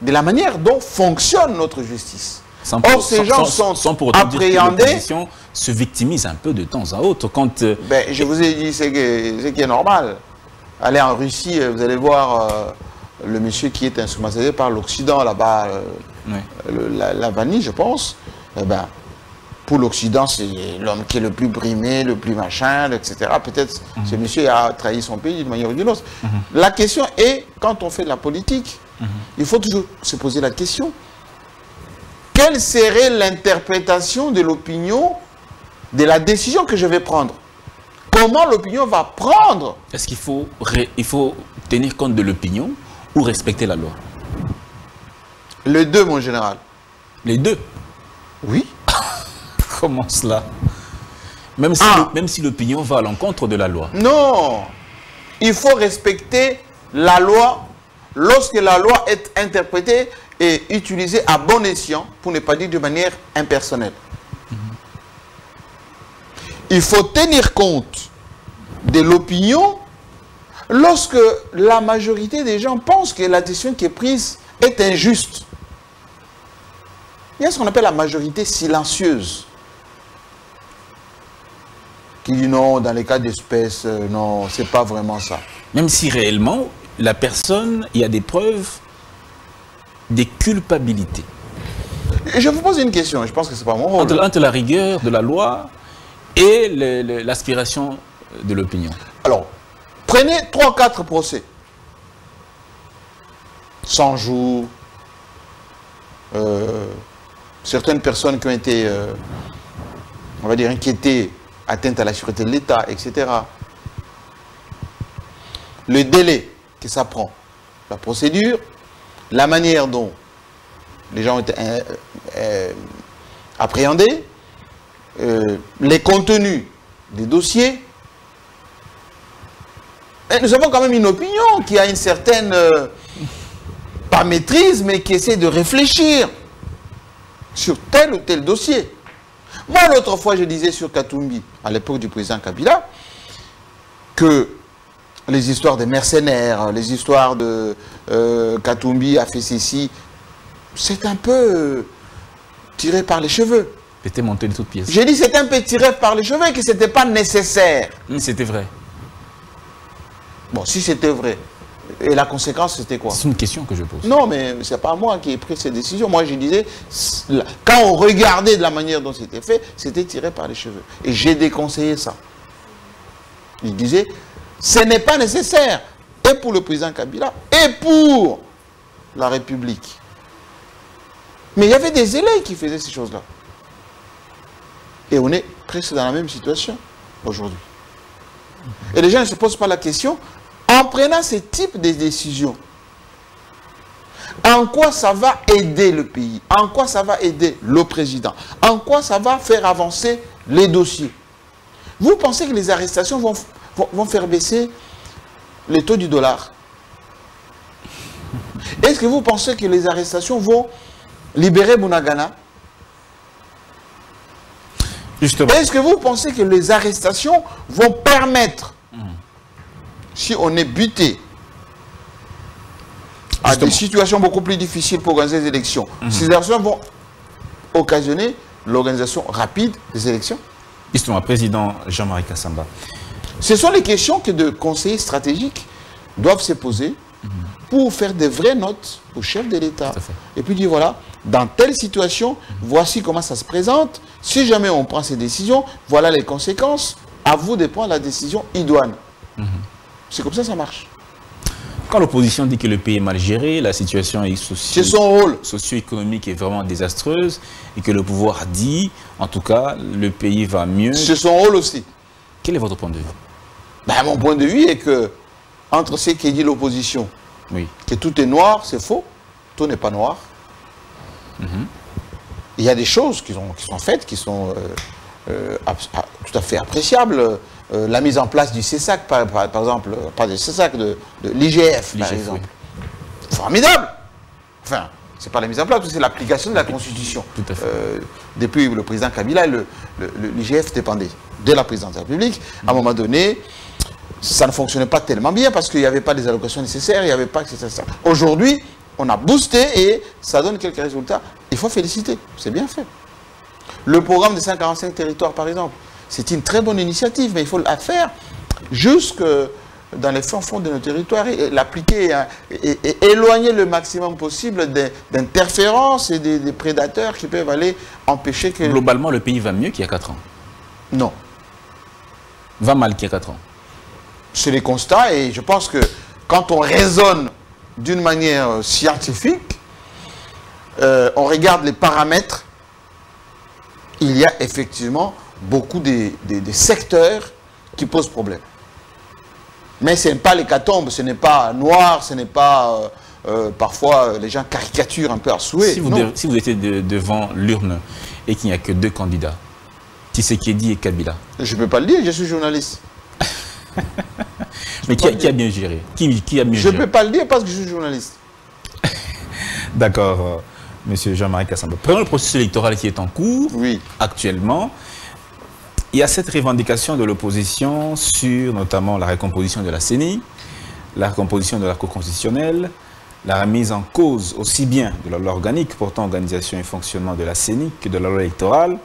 de la manière dont fonctionne notre justice. Or, ces gens sont pour autant appréhendés. dire que l'opposition se victimise un peu de temps à autre. Quand, ben, je vous ai dit ce qui est normal. Allez en Russie, vous allez voir le monsieur qui est instrumentalisé par l'Occident là-bas, la vanille, je pense. Eh ben, pour l'Occident, c'est l'homme qui est le plus brimé, le plus machin, etc. Peut-être ce monsieur a trahi son pays d'une manière ou d'une autre. La question est, quand on fait de la politique, il faut toujours se poser la question, quelle serait l'interprétation de l'opinion de la décision que je vais prendre? Comment l'opinion va prendre? Est-ce qu'il faut, tenir compte de l'opinion ou respecter la loi? Les deux, mon général. Les deux? Oui. Comment cela? Même si l'opinion va à l'encontre de la loi. Non. Il faut respecter la loi lorsque la loi est interprétée et utilisée à bon escient, pour ne pas dire de manière impersonnelle. Il faut tenir compte de l'opinion lorsque la majorité des gens pensent que la décision qui est prise est injuste. Il y a ce qu'on appelle la majorité silencieuse, qui dit non, dans les cas d'espèce, non, c'est pas vraiment ça. Même si réellement, la personne, il y a des preuves, des culpabilités. Je vous pose une question, je pense que c'est pas mon rôle. Entre la rigueur de la loi et l'aspiration de l'opinion. Alors, prenez 3-4 procès. 100 jours, certaines personnes qui ont été, on va dire, inquiétées, atteintes à la sûreté de l'État, etc. Le délai que ça prend, la procédure, la manière dont les gens ont été appréhendés, les contenus des dossiers. Et nous avons quand même une opinion qui a une certaine, pas maîtrise, mais qui essaie de réfléchir sur tel ou tel dossier. Moi, l'autre fois, je disais sur Katumbi, à l'époque du président Kabila, que les histoires des mercenaires, les histoires de Katumbi a fait ceci, c'est un peu tiré par les cheveux. C'était monté de toutes pièces. J'ai dit c'est un peu tiré par les cheveux et que ce n'était pas nécessaire. C'était vrai. Bon, si c'était vrai, et la conséquence c'était quoi? C'est une question que je pose. Non, mais c'est pas moi qui ai pris cette décision. Moi, je disais, quand on regardait de la manière dont c'était fait, c'était tiré par les cheveux. Et j'ai déconseillé ça. Il disait, ce n'est pas nécessaire, et pour le président Kabila, et pour la République. Mais il y avait des élèves qui faisaient ces choses-là. Et on est presque dans la même situation aujourd'hui. Et les gens ne se posent pas la question, en prenant ce type de décisions, en quoi ça va aider le pays? En quoi ça va aider le président? En quoi ça va faire avancer les dossiers? Vous pensez que les arrestations vont faire baisser les taux du dollar? Est-ce que vous pensez que les arrestations vont libérer Bunagana? Est-ce que vous pensez que les arrestations vont permettre, si on est buté à des situations beaucoup plus difficiles pour organiser des élections, ces arrestations vont occasionner l'organisation rapide des élections? Justement, président Jean-Marie Kassamba. Ce sont les questions que des conseillers stratégiques doivent se poser pour faire des vraies notes au chef de l'État. Et puis dire, voilà, dans telle situation, voici comment ça se présente. Si jamais on prend ces décisions, voilà les conséquences. À vous de prendre la décision idoine. C'est comme ça que ça marche. Quand l'opposition dit que le pays est mal géré, la situation est c'est son rôle. Socio-économique est vraiment désastreuse et que le pouvoir dit, en tout cas, le pays va mieux. C'est son rôle aussi. Quel est votre point de vue? Ben, mon point de vue est que, entre ce qui dit l'opposition, oui, que tout est noir, c'est faux. Tout n'est pas noir. Il y a des choses qui sont faites, qui sont tout à fait appréciables. La mise en place du CESAC, par exemple, pas du CESAC, de l'IGF, par exemple. Oui. Formidable. Enfin, c'est pas la mise en place, c'est l'application de la Constitution. Tout à fait. Depuis le président Kabila, l'IGF dépendait de la présidence de la République. À un moment donné, ça ne fonctionnait pas tellement bien parce qu'il n'y avait pas les allocations nécessaires, il n'y avait pas... Aujourd'hui, on a boosté et ça donne quelques résultats. Il faut féliciter, c'est bien fait. Le programme des 145 territoires, par exemple, c'est une très bonne initiative, mais il faut la faire jusque dans les fonds de nos territoires et l'appliquer et éloigner le maximum possible d'interférences et des prédateurs qui peuvent aller empêcher que... Globalement, le pays va mieux qu'il y a 4 ans. Non. Va mal qu'il y a 4 ans. C'est les constats et je pense que quand on raisonne d'une manière scientifique, on regarde les paramètres, il y a effectivement beaucoup des secteurs qui posent problème. Mais ce n'est pas l'hécatombe, ce n'est pas noir, ce n'est pas... parfois, les gens caricaturent un peu à souhait. Si vous étiez devant l'urne et qu'il n'y a que 2 candidats, Tshisekedi et Kabila. Je ne peux pas le dire, je suis journaliste. Mais qui a bien géré? Qui a mieux Je géré? ne peux pas le dire parce que je suis journaliste. D'accord, monsieur Jean-Marie Kassamba. Prenons le processus électoral qui est en cours actuellement. Il y a cette revendication de l'opposition sur notamment la recomposition de la CENI, la recomposition de la Cour constitutionnelle, la remise en cause aussi bien de la loi organique portant organisation et fonctionnement de la CENI que de la loi électorale,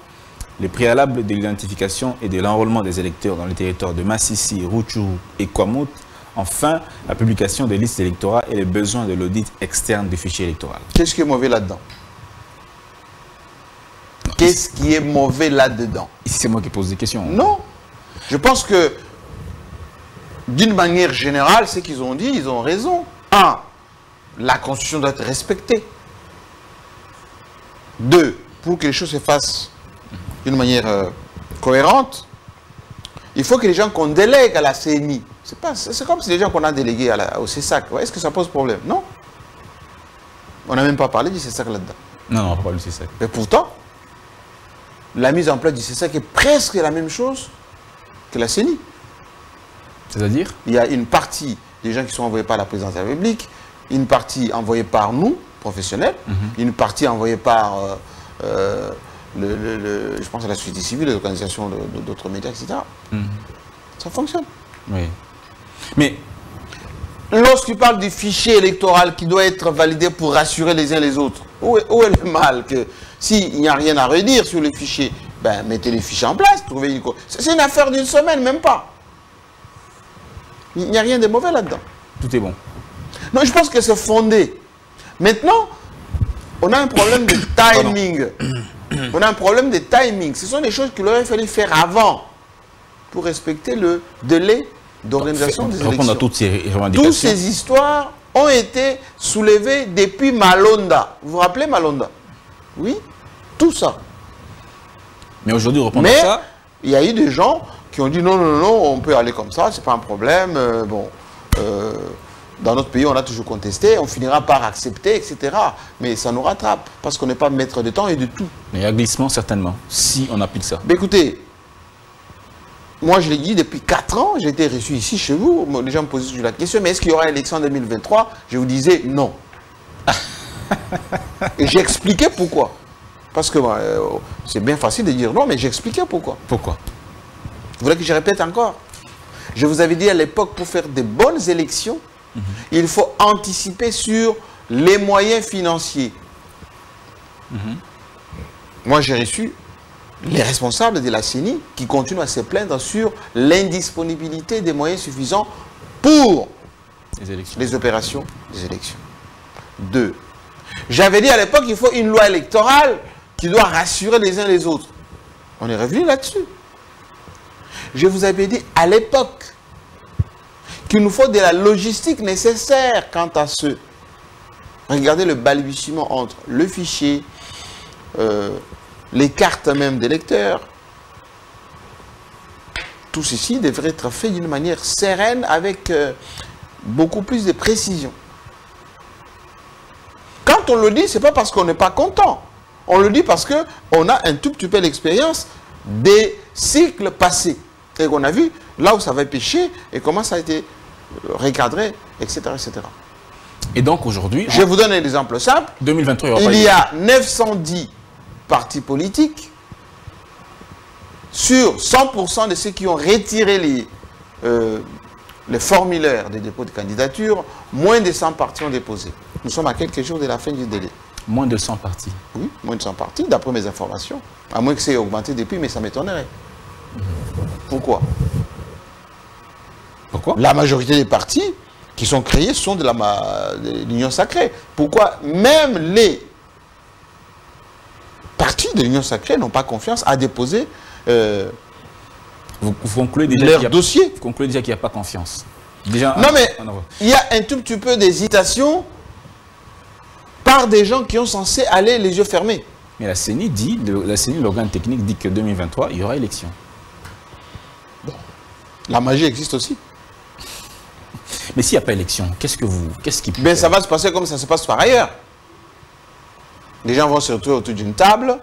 les préalables de l'identification et de l'enrôlement des électeurs dans les territoires de Massissi, Rutshuru et Kwamouth, enfin la publication des listes électorales et les besoins de l'audit externe du fichier électoral. Qu'est-ce qui est mauvais là-dedans? Qu'est-ce qui est mauvais là-dedans? Ici, c'est moi qui pose des questions. Non. Je pense que, d'une manière générale, ce qu'ils ont dit, ils ont raison. Un, la Constitution doit être respectée. Deux, pour que les choses se fassent d'une manière cohérente, il faut que les gens qu'on délègue à la CNI, c'est comme si les gens qu'on a délégués au CESAC, est-ce que ça pose problème? Non. On n'a même pas parlé du CESAC là-dedans. Non, on n'a pas parlé du CESAC. Mais pourtant, la mise en place du CESAC est presque la même chose que la CENI. C'est-à-dire? Il y a une partie des gens qui sont envoyés par la présidence de la République, une partie envoyée par nous, professionnels, une partie envoyée par je pense à la société civile, l'organisation d'autres médias, etc. Ça fonctionne. Oui. Mais lorsqu'il parle du fichier électoral qui doit être validé pour rassurer les uns les autres, où est le mal que s'il n'y a rien à redire sur les fichiers, ben mettez les fichiers en place, trouvez une... C'est une affaire d'une semaine, même pas. Il n'y a rien de mauvais là-dedans. Tout est bon. Non, je pense que c'est fondé. Maintenant, on a un problème de timing. On a un problème de timing. Ce sont des choses qu'il aurait fallu faire avant pour respecter le délai d'organisation des élections. Toutes ces histoires ont été soulevées depuis Malonda. Vous vous rappelez Malonda? Oui, tout ça. Mais aujourd'hui, reprendre ça... il y a eu des gens qui ont dit non, non, non, on peut aller comme ça, c'est pas un problème. Dans notre pays, on a toujours contesté, on finira par accepter, etc. Mais ça nous rattrape, parce qu'on n'est pas maître de temps et de tout. Mais il y a glissement, certainement, si on applique ça. Mais écoutez, moi je l'ai dit, depuis 4 ans, j'ai été reçu ici chez vous, les gens me posaient toujours la question, mais est-ce qu'il y aura élection en 2023? Je vous disais non. Et j'ai expliqué pourquoi. Parce que c'est bien facile de dire non, mais j'ai expliqué pourquoi. Pourquoi? Vous voulez que je répète encore? Je vous avais dit à l'époque, pour faire de bonnes élections, il faut anticiper sur les moyens financiers. Moi, j'ai reçu les responsables de la CENI qui continuent à se plaindre sur l'indisponibilité des moyens suffisants pour les opérations des élections. 2. J'avais dit à l'époque qu'il faut une loi électorale qui doit rassurer les uns les autres. On est revenu là-dessus. Je vous avais dit à l'époque qu'il nous faut de la logistique nécessaire quant à ce. Regardez le balbutiement entre le fichier, les cartes même des lecteurs. Tout ceci devrait être fait d'une manière sereine avec beaucoup plus de précision. Quand on le dit, ce n'est pas parce qu'on n'est pas content. On le dit parce qu'on a un tout petit peu l'expérience des cycles passés. Et qu'on a vu là où ça va pêcher et comment ça a été recadré, etc. etc. Et donc aujourd'hui... Je vous donne un exemple simple. 2023, il y a 910 partis politiques. Sur 100% de ceux qui ont retiré les formulaires de dépôt de candidature, moins de 100 partis ont déposé. Nous sommes à quelques jours de la fin du délai. Moins de 100 partis? Oui, moins de 100 partis, d'après mes informations. À moins que ça ait augmenté depuis, mais ça m'étonnerait. Pourquoi? Pourquoi? La majorité des partis qui sont créés sont de l'Union sacrée. Pourquoi même les partis de l'Union sacrée n'ont pas confiance à déposer vous concluez déjà leur dossier? Vous concluez déjà qu'il n'y a pas confiance. Déjà, non mais il y a un tout petit peu d'hésitation par des gens qui sont censés aller les yeux fermés. Mais la CENI dit, l'organe technique dit que 2023, il y aura élection. Bon. La magie existe aussi. Mais s'il n'y a pas élection, qu'est-ce qui peut ça va se passer comme ça se passe par ailleurs. Les gens vont se retrouver autour d'une table.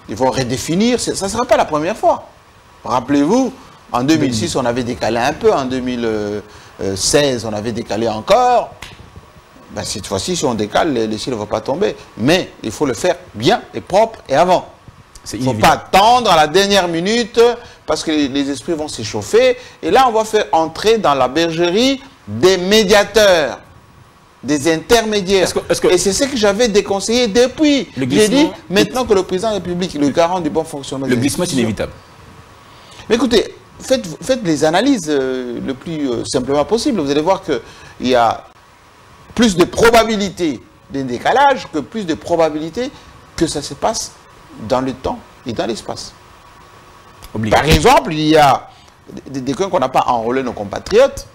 Ils vont redéfinir. Ça ne sera pas la première fois. Rappelez-vous, en 2006, on avait décalé un peu. En 2016, on avait décalé encore. Ben, cette fois-ci, si on décale, les ciels ne vont pas tomber. Mais il faut le faire bien et propre et avant. Il ne faut pas attendre à la dernière minute parce que les esprits vont s'échauffer. Et là, on va faire entrer dans la bergerie des médiateurs, des intermédiaires. Et c'est ce que j'avais déconseillé depuis. J'ai dit, maintenant que le président de la République est le garant du bon fonctionnement. Le glissement est inévitable. Mais écoutez, faites les analyses le plus simplement possible. Vous allez voir qu'il y a plus de probabilité d'un décalage que plus de probabilité que ça se passe dans le temps et dans l'espace. Par exemple, il y a des cas qu'on n'a pas enrôlé nos compatriotes.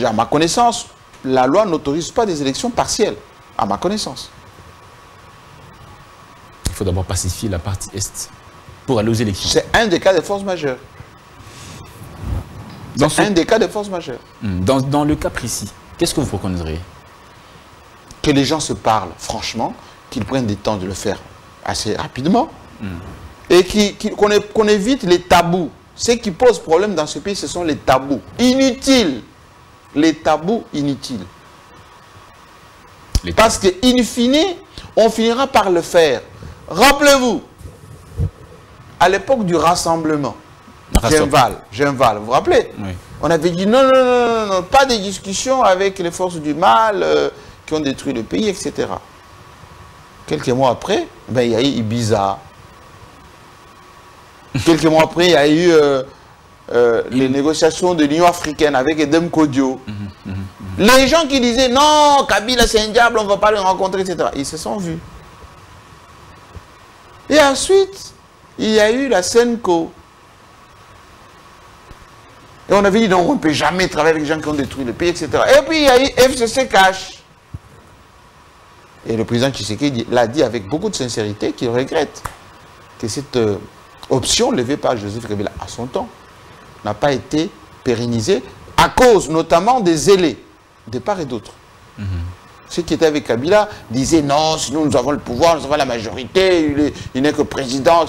À ma connaissance, la loi n'autorise pas des élections partielles. À ma connaissance. Il faut d'abord pacifier la partie Est pour aller aux élections. C'est un des cas de force majeure. C'est un des cas de force majeure. Dans le cas précis, qu'est-ce que vous préconiseriez? Que les gens se parlent franchement, qu'ils prennent du temps de le faire assez rapidement, et qu'on évite les tabous. Ce qui pose problème dans ce pays, ce sont les tabous inutiles. Les tabous inutiles. Parce que, in fine, on finira par le faire. Rappelez-vous, à l'époque du rassemblement, Genval, vous vous rappelez? Oui. On avait dit non, non, non, non, pas de discussion avec les forces du mal qui ont détruit le pays, etc. Quelques mois après, ben, il y a eu Ibiza. Quelques mois après, il y a eu les négociations de l'Union africaine avec Edem Kodio. Les gens qui disaient non, Kabila c'est un diable, on ne va pas le rencontrer, etc. Ils se sont vus. Et ensuite, il y a eu la Senco. Et on avait dit non, on ne peut jamais travailler avec les gens qui ont détruit le pays, etc. Et puis il y a eu FCC Cash. Et le président Tshisekedi l'a dit avec beaucoup de sincérité qu'il regrette que cette option levée par Joseph Kabila à son temps n'a pas été pérennisée à cause notamment des zélés de part et d'autre. Ceux qui étaient avec Kabila disaient non, sinon nous avons le pouvoir, nous avons la majorité, il n'est que président.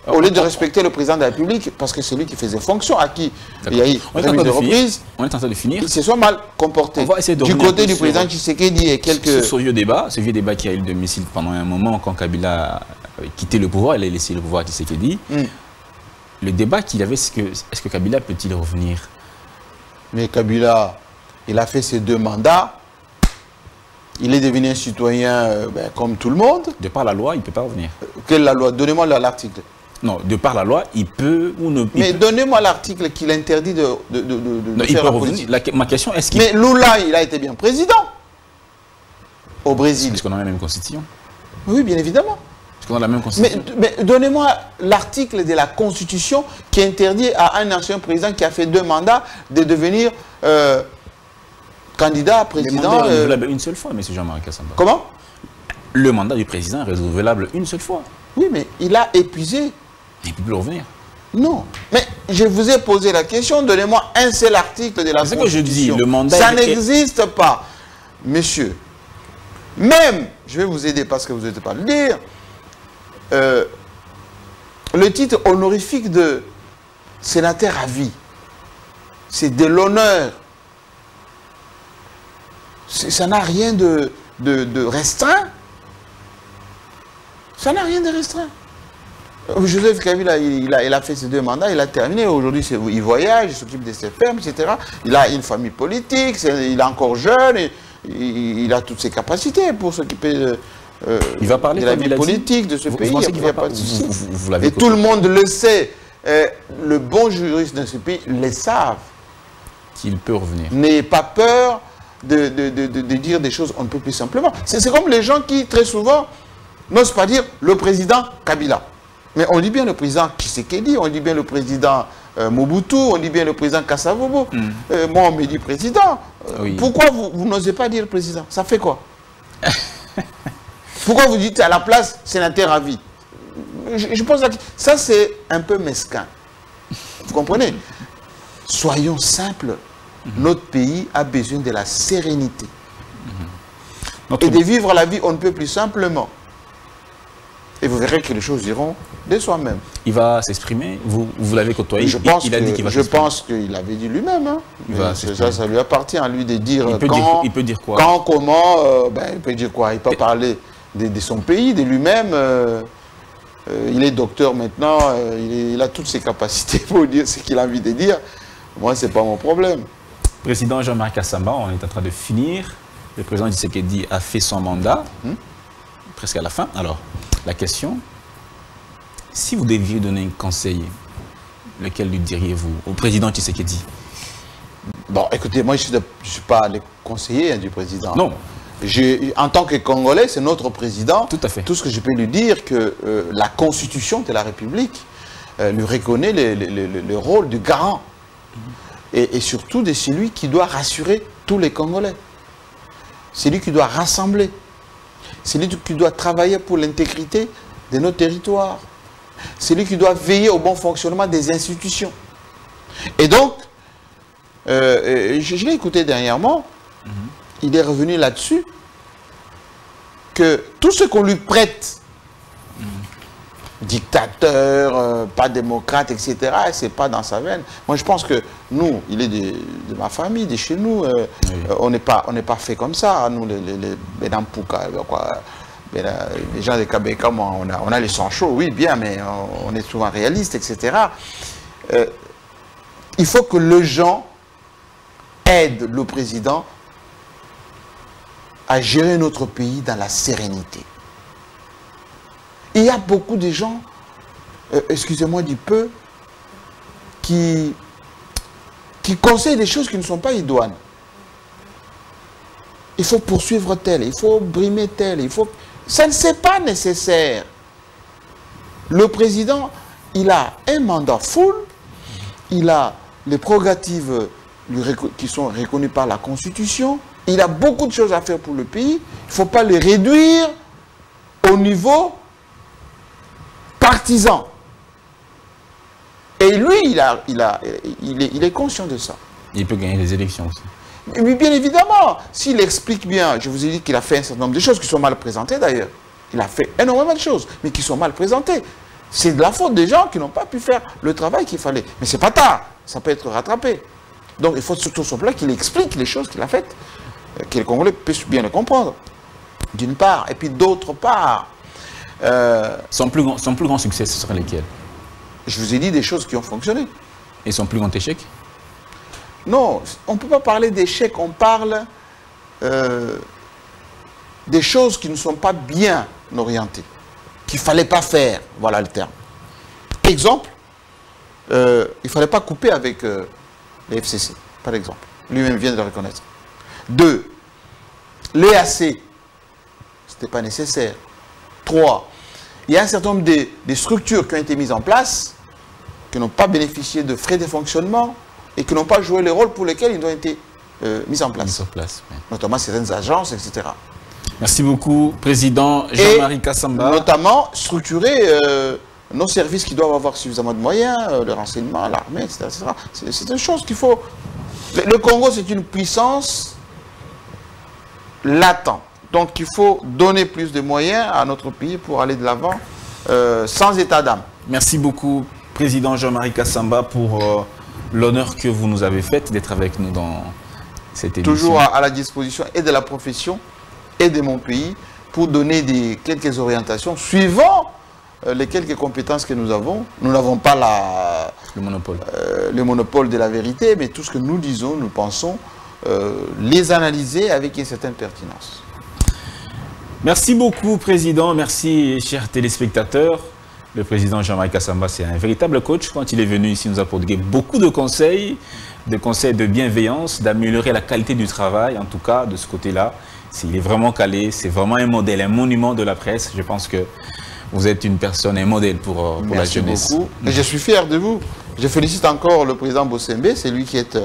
Au lieu de respecter le président de la République, parce que c'est lui qui faisait fonction, à qui il y a eu remise de reprise, on est en train de finir. Il se soit mal comporté. Du côté du président Tshisekedi et quelques... Ce vieux débat qui a eu le domicile pendant un moment, quand Kabila a quitté le pouvoir, il a laissé le pouvoir à Tshisekedi. Le débat qu'il avait, c'est que est-ce que Kabila peut-il revenir? Mais Kabila, il a fait ses 2 mandats. Il est devenu un citoyen comme tout le monde. De par la loi, il ne peut pas revenir. Quelle la loi? Donnez-moi l'article. Non, de par la loi, il peut ou ne peut. Mais donnez-moi l'article qui l'interdit de non, il faire peut la revenir. Ma question est-ce qu'il... Mais Lula, il a été bien président au Brésil. Parce qu'on a la même constitution. Oui, bien évidemment. Parce qu'on a la même constitution. Mais donnez-moi l'article de la Constitution qui interdit à un ancien président qui a fait 2 mandats de devenir candidat à président. Le mandat est renouvelable une seule fois, M. Jean-Marie Kassamba. Comment? Le mandat du président est renouvelable une seule fois. Oui, mais il a épuisé. Il ne peut plus revenir. Non. Mais je vous ai posé la question, donnez-moi un seul article de la Constitution. C'est ce que je dis, le mandat... Ça n'existe pas. Monsieur, même, je vais vous aider parce que vous n'êtes pas le dire, le titre honorifique de sénateur à vie, c'est de l'honneur. Ça n'a rien de restreint. Ça n'a rien de restreint. Joseph Kabila, il a fait ses 2 mandats, il a terminé. Aujourd'hui, il voyage, il s'occupe de ses fermes, etc. Il a une famille politique, il est encore jeune, il a toutes ses capacités pour s'occuper de la vie politique de ce pays. Il n'y a pas de souci. Et tout le monde le sait. Le bon juriste de ce pays le savent. Qu'il peut revenir. N'ayez pas peur de dire des choses on ne peut plus simplement. C'est comme les gens qui, très souvent, n'osent pas dire le président Kabila. Mais on dit bien le président Tshisekedi, on dit bien le président Mobutu, on dit bien le président Kassavobo. Moi, on me dit président. Oui. Pourquoi vous n'osez pas dire président? Ça fait quoi? Pourquoi vous dites à la place sénateur à vie? Je pense que ça, c'est un peu mesquin. Vous comprenez? Soyons simples. Notre pays a besoin de la sérénité. Et de vivre la vie, on ne peut plus simplement. Et vous verrez que les choses iront de soi-même. Il va s'exprimer. Vous l'avez côtoyé. Je pense il a dit qu'il va s'exprimer. Je pense qu'il avait dit lui-même. Hein. Ça lui appartient à lui de dire il peut dire quoi? Quand, comment, il peut dire quoi? Il peut parler de son pays, de lui-même. Il est docteur maintenant, il a toutes ses capacités pour dire ce qu'il a envie de dire. Moi, ce n'est pas mon problème. Président Jean-Marc Kassamba, on est en train de finir. Le président Tshisekedi a fait son mandat, presque à la fin. Alors, la question, si vous deviez donner un conseil, lequel lui diriez-vous au président Tshisekedi? Bon, écoutez, moi, je ne suis pas le conseiller du président. Non. En tant que Congolais, c'est notre président. Tout à fait. Tout ce que je peux lui dire, que la Constitution de la République lui reconnaît le rôle du garant. Et surtout de celui qui doit rassurer tous les Congolais. C'est lui qui doit rassembler. C'est lui qui doit travailler pour l'intégrité de nos territoires. C'est lui qui doit veiller au bon fonctionnement des institutions. Et donc, je l'ai écouté dernièrement, il est revenu là-dessus, que tout ce qu'on lui prête, dictateur, pas démocrate, etc., c'est pas dans sa veine. Moi, je pense que nous, il est de ma famille, de chez nous, on n'est pas fait comme ça, nous, les Benampuka, les gens de Kabeka, on a les sangs chauds, oui, bien, mais on est souvent réaliste, etc. Il faut que les gens aident le président à gérer notre pays dans la sérénité. Il y a beaucoup de gens, excusez-moi du peu, qui conseillent des choses qui ne sont pas idoines. Il faut poursuivre tel, il faut brimer tel, ça ne c'est pas nécessaire. Le président, il a un mandat full, il a les prérogatives qui sont reconnues par la Constitution, il a beaucoup de choses à faire pour le pays, il ne faut pas les réduire au niveau partisan. Et lui, il est conscient de ça. Il peut gagner les élections aussi. Mais bien évidemment, s'il explique bien, je vous ai dit qu'il a fait un certain nombre de choses qui sont mal présentées d'ailleurs. Il a fait énormément de choses, mais qui sont mal présentées. C'est de la faute des gens qui n'ont pas pu faire le travail qu'il fallait. Mais c'est pas tard, ça peut être rattrapé. Donc il faut surtout son plan qu'il explique les choses qu'il a faites, que les Congolais puissent bien le comprendre, d'une part. Et puis d'autre part... son plus grand succès, ce serait lesquels? Je vous ai dit des choses qui ont fonctionné. Et son plus grand échec? Non, on ne peut pas parler d'échec, on parle des choses qui ne sont pas bien orientées, qu'il ne fallait pas faire, voilà le terme. Exemple, il ne fallait pas couper avec les FCC, par exemple. Lui-même vient de le reconnaître. 2, l'EAC, ce n'était pas nécessaire. 3, il y a un certain nombre de structures qui ont été mises en place, qui n'ont pas bénéficié de frais de fonctionnement et qui n'ont pas joué les rôles pour lesquels ils ont été mis en place. Oui. Notamment certaines agences, etc. Merci beaucoup, Président Jean-Marie Kassamba. Notamment structurer nos services qui doivent avoir suffisamment de moyens, le renseignement, l'armée, etc. C'est une chose qu'il faut... Le Congo, c'est une puissance latente. Donc il faut donner plus de moyens à notre pays pour aller de l'avant sans état d'âme. Merci beaucoup, Président Jean-Marie Kassamba, pour l'honneur que vous nous avez fait d'être avec nous dans cette édition. Toujours à la disposition et de la profession et de mon pays pour donner quelques orientations suivant les quelques compétences que nous avons. Nous n'avons pas le monopole de la vérité, mais tout ce que nous disons, nous pensons les analyser avec une certaine pertinence. Merci beaucoup, Président. Merci, chers téléspectateurs. Le Président Jean-Marie Kassamba, c'est un véritable coach. Quand il est venu ici, il nous a prodigué beaucoup de conseils de bienveillance, d'améliorer la qualité du travail, en tout cas, de ce côté-là. Il est vraiment calé, c'est vraiment un modèle, un monument de la presse. Je pense que vous êtes une personne, un modèle pour la jeunesse. Merci beaucoup. Et je suis fier de vous. Je félicite encore le président Bossembe, c'est lui qui est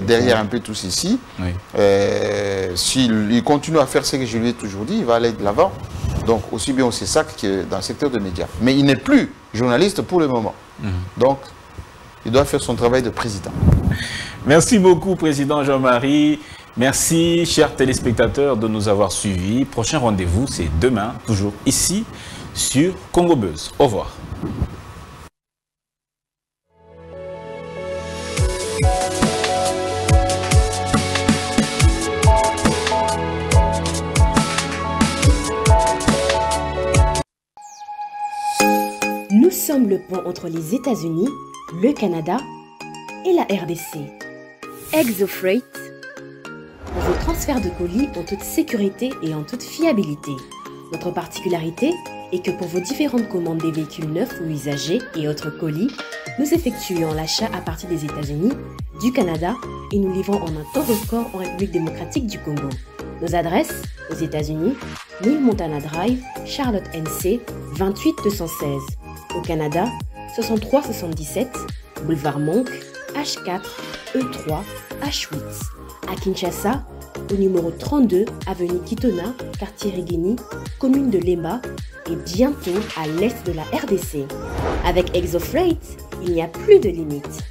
derrière un peu tous ici. Oui. S'il continue à faire ce que je lui ai toujours dit, il va aller de l'avant. Donc aussi bien au CESAC que dans le secteur des médias. Mais il n'est plus journaliste pour le moment. Donc il doit faire son travail de président. Merci beaucoup, Président Jean-Marie. Merci, chers téléspectateurs, de nous avoir suivis. Prochain rendez-vous, c'est demain, toujours ici, sur Congo Buzz. Au revoir. Nous sommes le pont entre les États-Unis, le Canada et la RDC. ExoFreight, pour vos transferts de colis en toute sécurité et en toute fiabilité. Notre particularité est que pour vos différentes commandes des véhicules neufs ou usagés et autres colis, nous effectuons l'achat à partir des États-Unis, du Canada et nous livrons en un temps record en République démocratique du Congo. Nos adresses aux États-Unis, 1000 Montana Drive, Charlotte NC, 28216. Au Canada, 6377, Boulevard Monk, H4, E3, H8. À Kinshasa, au numéro 32, avenue Kitona, quartier Rigini, commune de Lemba et bientôt à l'est de la RDC. Avec ExoFreight, il n'y a plus de limites.